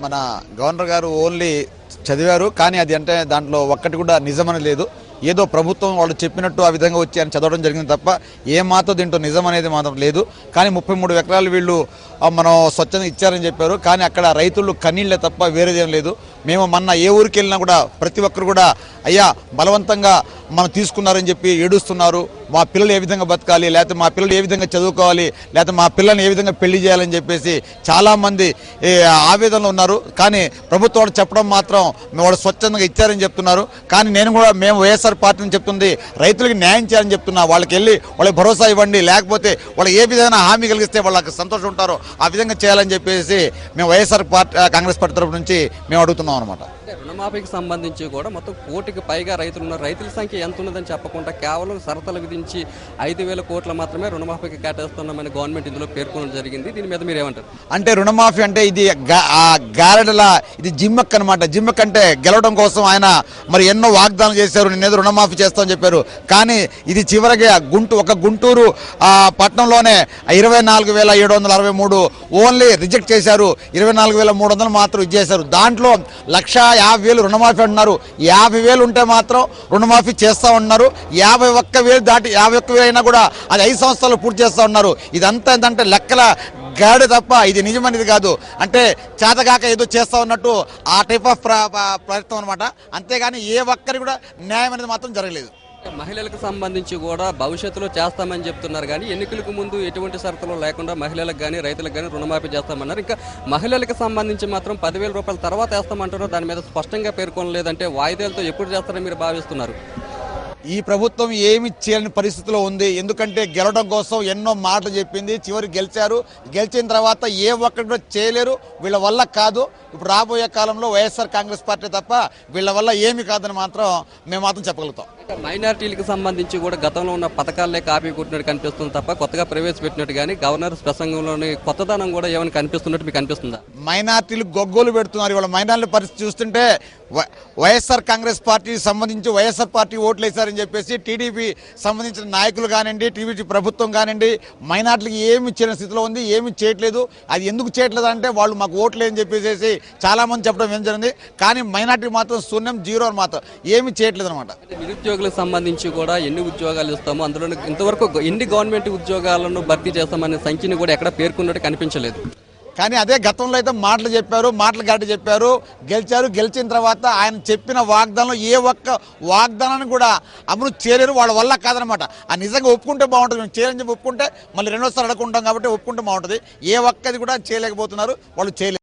మన గవర్నర్ గారు ఓన్లీ చదివారు, కానీ అది అంటే దాంట్లో ఒక్కటి కూడా నిజమని లేదు. ఏదో ప్రభుత్వం వాళ్ళు చెప్పినట్టు ఆ విధంగా వచ్చి అని చదవడం జరిగింది తప్ప ఏమాత్రం దీంట్లో నిజం అనేది మాత్రం లేదు. కానీ 33 ఎకరాలు వీళ్ళు మనం స్వచ్ఛంగా ఇచ్చారని చెప్పారు, కానీ అక్కడ రైతులు కన్నీళ్లే తప్ప వేరేదేం లేదు. మేము మొన్న ఏ ఊరికి వెళ్ళినా కూడా ప్రతి ఒక్కరు కూడా అయ్యా బలవంతంగా మనం తీసుకున్నారని చెప్పి ఏడుస్తున్నారు. మా పిల్లలు ఏ విధంగా బతకాలి, లేకపోతే మా పిల్లలు ఏ విధంగా చదువుకోవాలి, లేకపోతే మా పిల్లల్ని ఏ విధంగా పెళ్లి చేయాలని చెప్పేసి చాలామంది ఆవేదనలో ఉన్నారు. కానీ ప్రభుత్వం చెప్పడం మాత్రం వాళ్ళు స్వచ్ఛందంగా ఇచ్చారని చెప్తున్నారు. కానీ మేము వైఎస్ఆర్ పార్టీని చెప్తుంది రైతులకి న్యాయం చేయాలని చెప్తున్నా. వాళ్ళకి వెళ్ళి వాళ్ళకి భరోసా ఇవ్వండి, లేకపోతే వాళ్ళకి ఏ విధంగా హామీ కలిగిస్తే వాళ్ళకి సంతోషం ఉంటారో ఆ విధంగా చేయాలని చెప్పేసి మేము వైఎస్ఆర్ కాంగ్రెస్ పార్టీ తరఫు నుంచి మేము అడుగుతున్నాం అనమాట. రుణమాఫీకి సంబంధించి కూడా మొత్తం 1 కోటికి పైగా రైతులు ఉన్నారు. రైతుల సంఖ్య ఎంత ఉన్నదని చెప్పకుండా కేవలం షరతులు విధించి 5,000 కోట్లు మాత్రమే రుణమాఫీకి కేటాయిస్తున్నామని గవర్నమెంట్ ఇందులో పేర్కొనడం జరిగింది. దీని మీద మీరు ఏమంటారు? అంటే రుణమాఫీ అంటే ఇది గారెడల ఇది జిమ్మక్ అనమాట. జిమ్మక్ అంటే గెలవడం కోసం ఆయన మరి ఎన్నో వాగ్దానాలు చేశారు, నేనేదో రుణమాఫీ చేస్తామని చెప్పారు. కానీ ఇది చివరిగా గుంటూరు పట్టణంలోనే 24,763 ఓన్లీ రిజెక్ట్ చేశారు. 24,300 మాత్రం ఇచ్చేశారు. దాంట్లో 1,50,000 రుణమాఫీ అంటున్నారు. 50,000 ఉంటే మాత్రం రుణమాఫీ చేస్తా ఉన్నారు. 51,000 దాటి 51,000 అయినా కూడా అది 5 సంవత్సరాలు పూర్తి చేస్తా ఉన్నారు. ఇదంతా ఏంటంటే లెక్కల గాడి తప్ప ఇది నిజమనేది కాదు. అంటే చేతగాక ఏదో చేస్తా ఉన్నట్టు ఆ టైప్ ఆఫ్ ప్రయత్నం అనమాట. అంతేగాని ఏ ఒక్కరి కూడా న్యాయం అనేది మాత్రం జరగలేదు. మహిళలకు సంబంధించి కూడా భవిష్యత్తులో చేస్తామని చెప్తున్నారు, కానీ ఎన్నికలకు ముందు ఎటువంటి షరతులు లేకుండా మహిళలకు కానీ రైతులకు కానీ రుణమాఫీ చేస్తామన్నారు. ఇంకా మహిళలకు సంబంధించి మాత్రం 10,000 రూపాయల తర్వాత వేస్తామంటారు. దాని మీద స్పష్టంగా పేర్కొనలేదంటే వాయిదాలతో ఎప్పుడు చేస్తారని మీరు భావిస్తున్నారు? ఈ ప్రభుత్వం ఏమి చేయని పరిస్థితిలో ఉంది. ఎందుకంటే గెలవడం కోసం ఎన్నో మాటలు చెప్పింది, చివరికి గెలిచారు. గెలిచిన తర్వాత ఏ ఒక్కటి కూడా చేయలేరు. వీళ్ళ వల్ల కాదు. ఇప్పుడు రాబోయే కాలంలో వైఎస్ఆర్ కాంగ్రెస్ పార్టీ తప్ప వీళ్ళ వల్ల ఏమి కాదని మాత్రం మేము మాత్రం చెప్పగలుగుతాం. మైనార్టీలకు సంబంధించి కూడా గతంలో ఉన్న పథకాలే కాపీ కొట్టినట్టు కనిపిస్తుంది తప్ప కొత్తగా ప్రవేశపెట్టినట్టు కానీ గవర్నర్ ప్రసంగంలోని కొత్తదనం కూడా ఏమైనా కనిపిస్తున్నట్టు మీకు అనిపిస్తుందా? మైనార్టీలు గొగ్గోలు పెడుతున్నారు. ఇవాళ మైనార్టీల పరిస్థితి చూస్తుంటే వైఎస్ఆర్ కాంగ్రెస్ పార్టీకి సంబంధించి వైఎస్ఆర్ పార్టీ ఓట్లు వేశారని చెప్పేసి టీడీపీ సంబంధించిన నాయకులు కానివ్వండి, టీడీపీ ప్రభుత్వం కానివ్వండి, మైనార్టీలకు ఏమి ఇచ్చిన స్థితిలో ఉంది, ఏమి చేయట్లేదు. అది ఎందుకు చేయట్లేదు అంటే వాళ్ళు మాకు ఓట్లు లేదని చెప్పేసి చాలా మంది చెప్పడం ఏం జరిగింది. కానీ మైనార్టీ మాత్రం శూన్యం, జీరో అని మాత్రం ఏమి చేయట్లేదు అనమాట. నిరుద్యోగులకు సంబంధించి కూడా ఎన్ని ఉద్యోగాలు ఇస్తామో అందులో ఇంతవరకు ఎన్ని గవర్నమెంట్ ఉద్యోగాలను భర్తీ చేస్తామనే సంఖ్యని కూడా ఎక్కడ పేర్కొన్నట్టు కనిపించలేదు. కానీ అదే గతంలో అయితే మాటలు చెప్పారు, మాటలు గట్టి చెప్పారు, గెలిచారు. గెలిచిన తర్వాత ఆయన చెప్పిన వాగ్దానంలో ఏ ఒక్క వాగ్దానాన్ని కూడా అమలు చేయలేరు. వాళ్ళ వల్ల కాదనమాట. ఆ నిజంగా ఒప్పుకుంటే బాగుంటుంది. మేము చేయాలని చెప్పి ఒప్పుకుంటే మళ్ళీ రెండోసారి అడుగుకుంటాం కాబట్టి ఒప్పుకుంటే బాగుంటుంది. ఏ ఒక్కది కూడా చేయలేకపోతున్నారు, వాళ్ళు చేయలేరు.